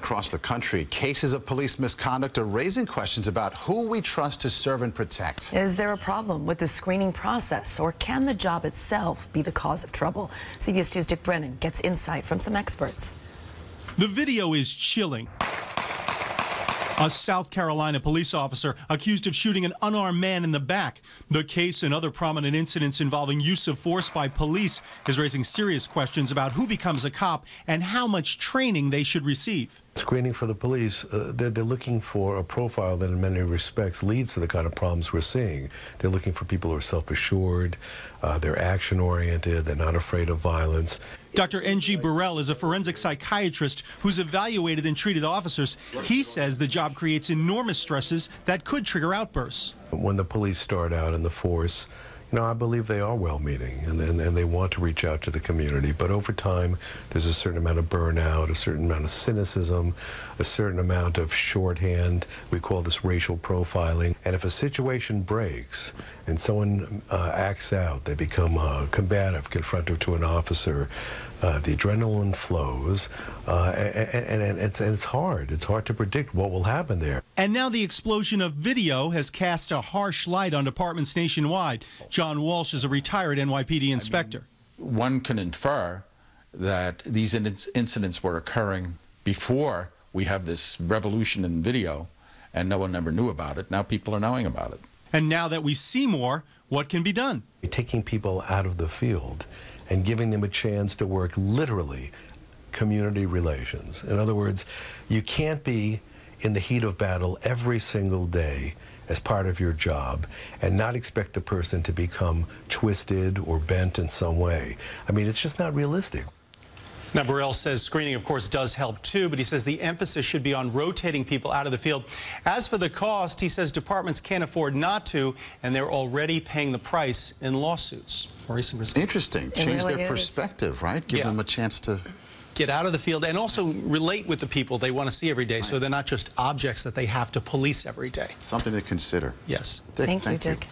across the country, cases of police misconduct are raising questions about who we trust to serve and protect. Is there a problem with the screening process, or can the job itself be the cause of trouble? CBS 2's Dick Brennan gets insight from some experts. The video is chilling. A South Carolina police officer accused of shooting an unarmed man in the back. The case and other prominent incidents involving use of force by police is raising serious questions about who becomes a cop and how much training they should receive. Screening for the police, they're looking for a profile that in many respects leads to the kind of problems we're seeing. They're looking for people who are self-assured, they're action-oriented, they're not afraid of violence. Dr. N.G. Burrell is a forensic psychiatrist who's evaluated and treated officers. He says the job creates enormous stresses that could trigger outbursts. When the police start out in the force, I believe they are well-meaning and they want to reach out to the community. But over time, there's a certain amount of burnout, a certain amount of cynicism, a certain amount of shorthand. We call this racial profiling. And if a situation breaks and someone acts out, they become combative, confrontive to an officer, the adrenaline flows, and it's hard. It's hard to predict what will happen there. And now the explosion of video has cast a harsh light on departments nationwide. John Walsh is a retired NYPD inspector. One can infer that these incidents were occurring before we have this revolution in video, and no one ever knew about it. Now people are knowing about it. And now that we see more, what can be done? Taking people out of the field and giving them a chance to work literally community relations. In other words, you can't be in the heat of battle every single day as part of your job and not expect the person to become twisted or bent in some way. I mean, it's just not realistic. Now, Burrell says screening, of course, does help too, but he says the emphasis should be on rotating people out of the field. As for the cost, he says departments can't afford not to, and they're already paying the price in lawsuits. Interesting. Change their perspective, right? Give them a chance to get out of the field and also relate with the people they want to see every day, so they're not just objects that they have to police every day. Something to consider. Yes. Dick, thank you, Dick.